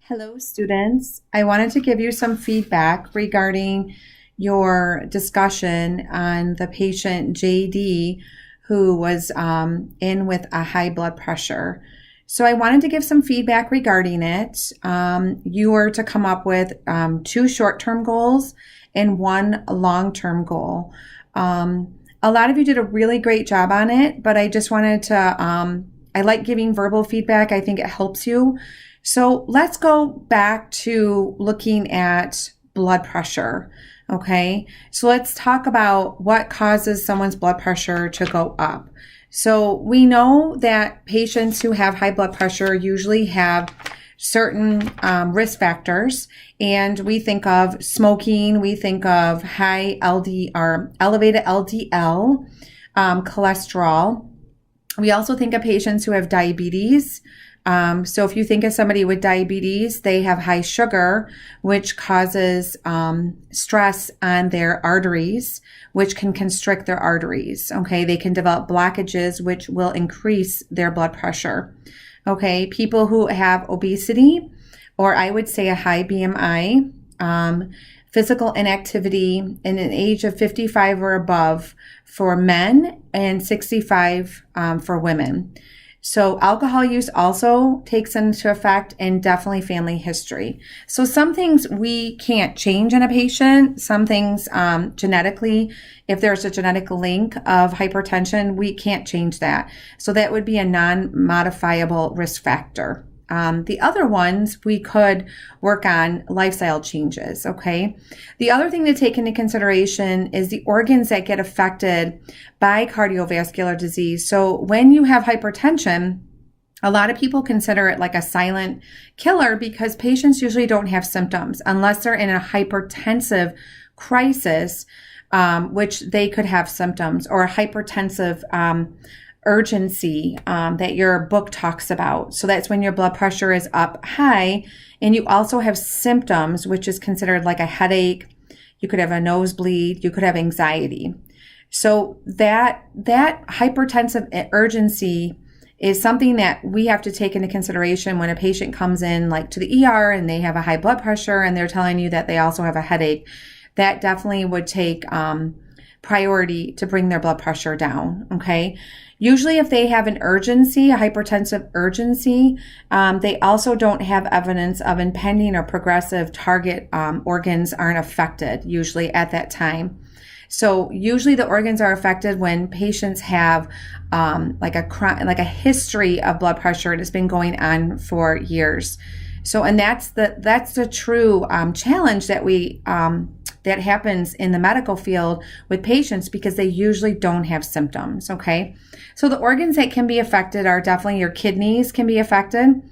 Hello, students. I wanted to give you some feedback regarding your discussion on the patient JD who was in with a high blood pressure. So I wanted to give some feedback regarding it. You were to come up with 2 short-term goals and 1 long-term goal. A lot of you did a really great job on it, but I just wanted to, I like giving verbal feedback. I think it helps you. So let's go back to looking at blood pressure. Okay, so let's talk about what causes someone's blood pressure to go up. So we know that patients who have high blood pressure usually have certain risk factors, and we think of smoking, we think of high LD or elevated LDL, cholesterol. We also think of patients who have diabetes. So if you think of somebody with diabetes, they have high sugar, which causes stress on their arteries, which can constrict their arteries. Okay, they can develop blockages, which will increase their blood pressure. Okay, people who have obesity, or I would say a high BMI, physical inactivity in an age of 55 or above for men and 65 for women. So alcohol use also takes into effect, and definitely family history. So some things we can't change in a patient, some things genetically, if there's a genetic link of hypertension, we can't change that. So that would be a non-modifiable risk factor. The other ones we could work on lifestyle changes, okay? The other thing to take into consideration is the organs that get affected by cardiovascular disease. So when you have hypertension, a lot of people consider it like a silent killer because patients usually don't have symptoms unless they're in a hypertensive crisis, which they could have symptoms, or a hypertensive urgency that your book talks about. So that's when your blood pressure is up high and you also have symptoms, which is considered like a headache. You could have a nosebleed. You could have anxiety. So that hypertensive urgency is something that we have to take into consideration when a patient comes in like to the ER and they have a high blood pressure and they're telling you that they also have a headache. That definitely would take priority to bring their blood pressure down, okay? Usually if they have an urgency, a hypertensive urgency, they also don't have evidence of impending or progressive target organs aren't affected usually at that time. So usually the organs are affected when patients have like a history of blood pressure and it's been going on for years. So, and that's the true challenge that that happens in the medical field with patients because they usually don't have symptoms, okay? So the organs that can be affected are definitely your kidneys can be affected.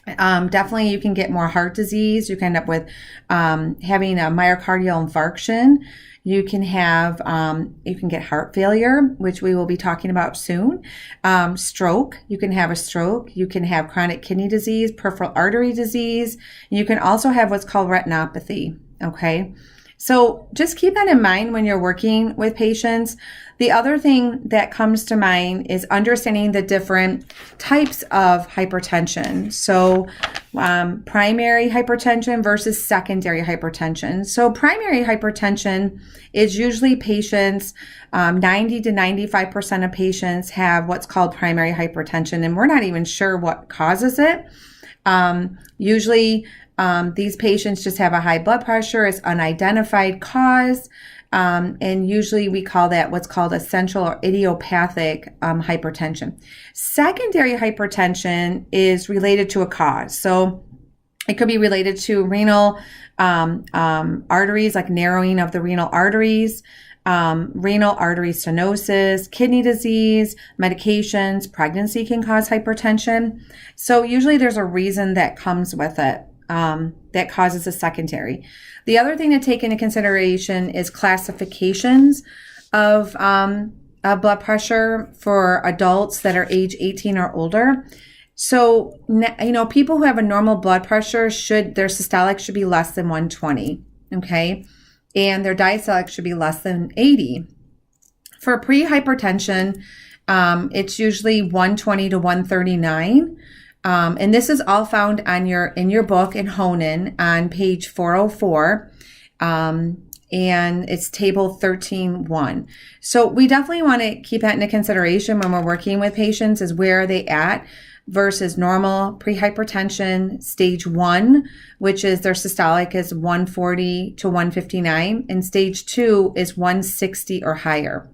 Definitely you can get more heart disease. You can end up with having a myocardial infarction. You can have, you can get heart failure, which we will be talking about soon. Stroke, you can have a stroke. You can have chronic kidney disease, peripheral artery disease. You can also have what's called retinopathy, okay? So just keep that in mind when you're working with patients. The other thing that comes to mind is understanding the different types of hypertension. So primary hypertension versus secondary hypertension. So primary hypertension is usually patients, 90 to 95% of patients have what's called primary hypertension, and we're not even sure what causes it. Usually these patients just have a high blood pressure. It's unidentified cause. And usually we call that what's called essential or idiopathic hypertension. Secondary hypertension is related to a cause. So it could be related to renal arteries, like narrowing of the renal arteries, renal artery stenosis, kidney disease, medications, pregnancy can cause hypertension. So usually there's a reason that comes with it. That causes a secondary. The other thing to take into consideration is classifications of blood pressure for adults that are age 18 or older. So, you know, people who have a normal blood pressure their systolic should be less than 120, okay? And their diastolic should be less than 80. For pre-hypertension, it's usually 120 to 139. And this is all found on in your book in Honan on page 404. And it's table 13.1. So we definitely want to keep that into consideration when we're working with patients, is where are they at versus normal prehypertension stage 1, which is their systolic is 140 to 159, and stage 2 is 160 or higher.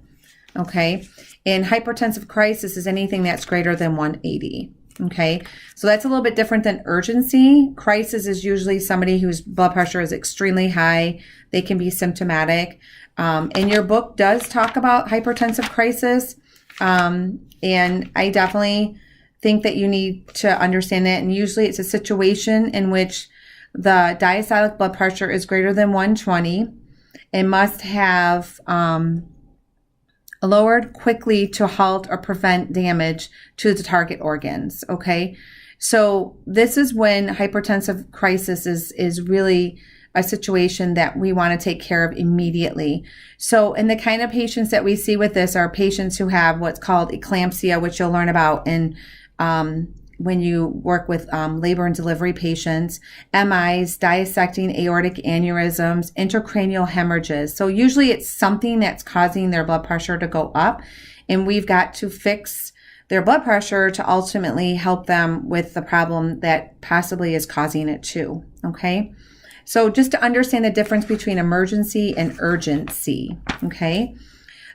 Okay. And hypertensive crisis is anything that's greater than 180. Okay. So that's a little bit different than urgency. Crisis is usually somebody whose blood pressure is extremely high. They can be symptomatic. And your book does talk about hypertensive crisis. And I definitely think that you need to understand that. And usually it's a situation in which the diastolic blood pressure is greater than 120 and must have, lowered quickly to halt or prevent damage to the target organs. Okay. So this is when hypertensive crisis is really a situation that we want to take care of immediately. So, and the kind of patients that we see with this are patients who have what's called eclampsia, which you'll learn about in, when you work with labor and delivery patients, MIs, dissecting aortic aneurysms, intracranial hemorrhages. So usually it's something that's causing their blood pressure to go up, and we've got to fix their blood pressure to ultimately help them with the problem that possibly is causing it too. Okay. So just to understand the difference between emergency and urgency. Okay.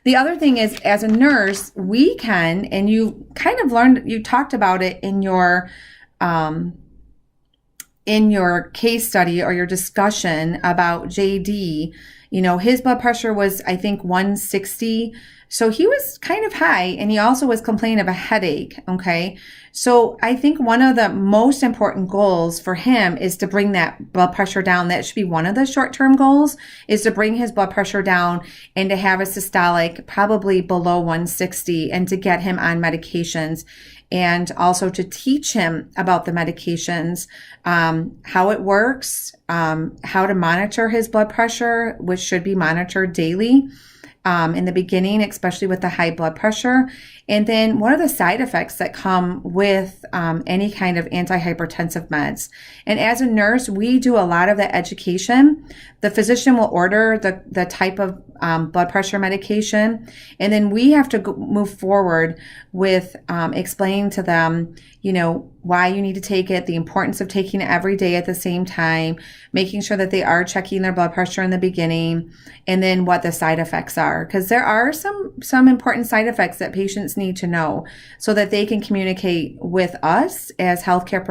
The other thing is, as a nurse, we can, and you kind of learned, you talked about it in your case study or your discussion about JD. You know, his blood pressure was, I think, 160. So he was kind of high, and he also was complaining of a headache. Okay. So I think one of the most important goals for him is to bring that blood pressure down. That should be one of the short-term goals, is to bring his blood pressure down and to have a systolic probably below 160, and to get him on medications, and also to teach him about the medications, how it works, how to monitor his blood pressure, which should be monitored daily. In the beginning, especially with the high blood pressure. And then what are the side effects that come with any kind of antihypertensive meds? And as a nurse, we do a lot of the education. The physician will order the type of blood pressure medication, and then we have to move forward with explaining to them, you know, why you need to take it, the importance of taking it every day at the same time, making sure that they are checking their blood pressure in the beginning, and then what the side effects are. Because there are some important side effects that patients need to know so that they can communicate with us as healthcare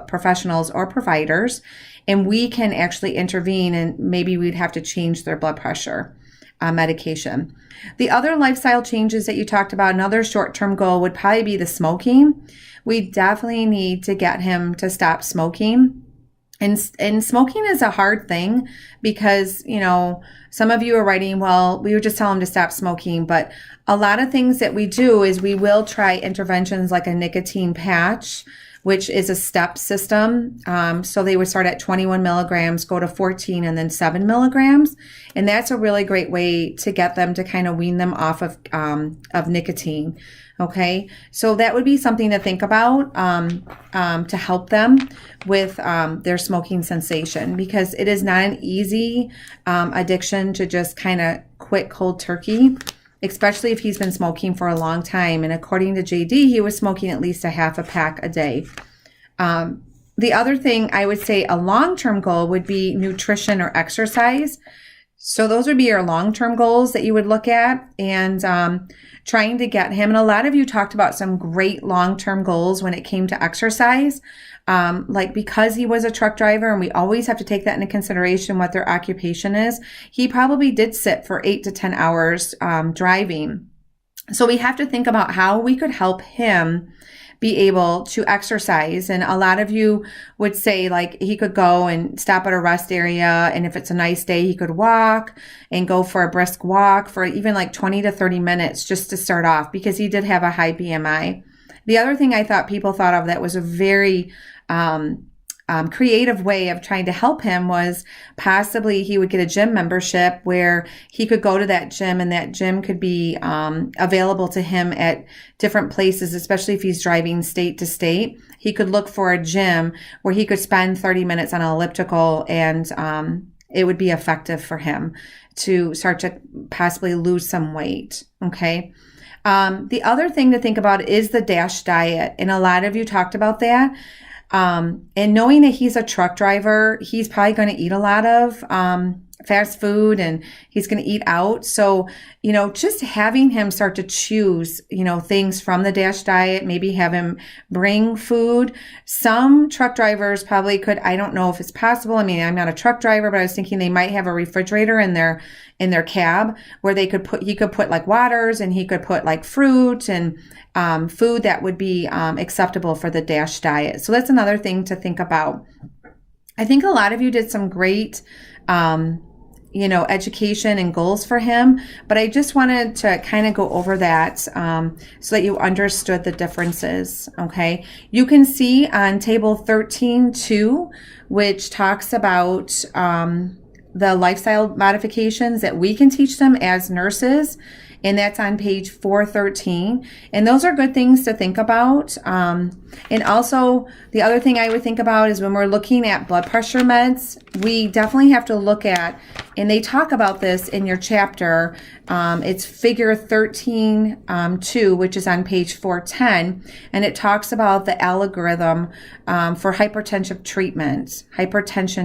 professionals or providers, and we can actually intervene, and maybe we'd have to change their blood pressure medication. The other lifestyle changes that you talked about, another short-term goal would probably be the smoking. We definitely need to get him to stop smoking. And smoking is a hard thing because, you know, some of you are writing, well, we would just tell him to stop smoking. But a lot of things that we do is we will try interventions like a nicotine patch, which is a step system. So they would start at 21 milligrams, go to 14, and then 7 milligrams. And that's a really great way to get them to kind of wean them off of nicotine. Okay. So that would be something to think about, to help them with, their smoking cessation, because it is not an easy, addiction to just kind of quit cold turkey, especially if he's been smoking for a long time. And according to JD, he was smoking at least a half a pack a day. The other thing I would say a long-term goal would be nutrition or exercise. So those would be your long-term goals that you would look at, and trying to get him. And a lot of you talked about some great long-term goals when it came to exercise. Like because he was a truck driver, and we always have to take that into consideration what their occupation is, he probably did sit for 8 to 10 hours driving. So we have to think about how we could help him be able to exercise. And a lot of you would say like he could go and stop at a rest area, and if it's a nice day, he could walk and go for a brisk walk for even like 20 to 30 minutes just to start off, because he did have a high BMI. The other thing I thought people thought of that was a very creative way of trying to help him was possibly he would get a gym membership where he could go to that gym, and that gym could be available to him at different places, especially if he's driving state to state. He could look for a gym where he could spend 30 minutes on an elliptical, and it would be effective for him to start to possibly lose some weight. Okay. The other thing to think about is the DASH diet. And a lot of you talked about that. And knowing that he's a truck driver, he's probably going to eat a lot of fast food, and he's going to eat out. So, just having him start to choose, things from the DASH diet, maybe have him bring food. Some truck drivers probably could, I don't know if it's possible. I mean, I'm not a truck driver, but I was thinking they might have a refrigerator in their cab where he could put like waters, and he could put like fruit and food that would be acceptable for the DASH diet. So that's another thing to think about. I think a lot of you did some great education and goals for him, but I just wanted to kind of go over that so that you understood the differences. Okay. You can see on table 13.2, which talks about the lifestyle modifications that we can teach them as nurses. And that's on page 413. And those are good things to think about. And also, the other thing I would think about is when we're looking at blood pressure meds, we definitely have to look at, and they talk about this in your chapter, it's figure 13.2, which is on page 410, and it talks about the algorithm for hypertension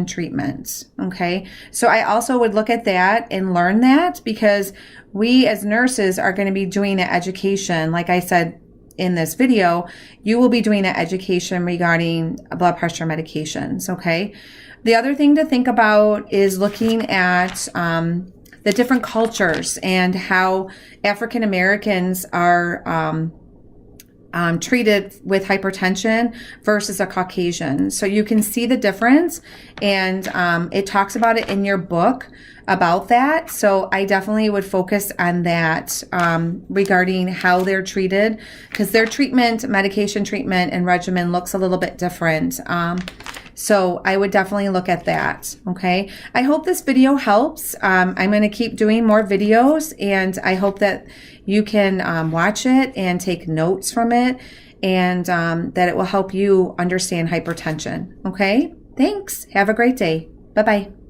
treatments, okay? So I also would look at that and learn that, because we as nurses are going to be doing an education. Like I said in this video, you will be doing an education regarding blood pressure medications, okay? The other thing to think about is looking at the different cultures and how African Americans are treated with hypertension versus a Caucasian. So you can see the difference, and it talks about it in your book about that. So I definitely would focus on that regarding how they're treated, because their medication treatment and regimen looks a little bit different. So I would definitely look at that. Okay. I hope this video helps. I'm going to keep doing more videos, and I hope that you can watch it and take notes from it, and that it will help you understand hypertension. Okay. Thanks. Have a great day. Bye-bye.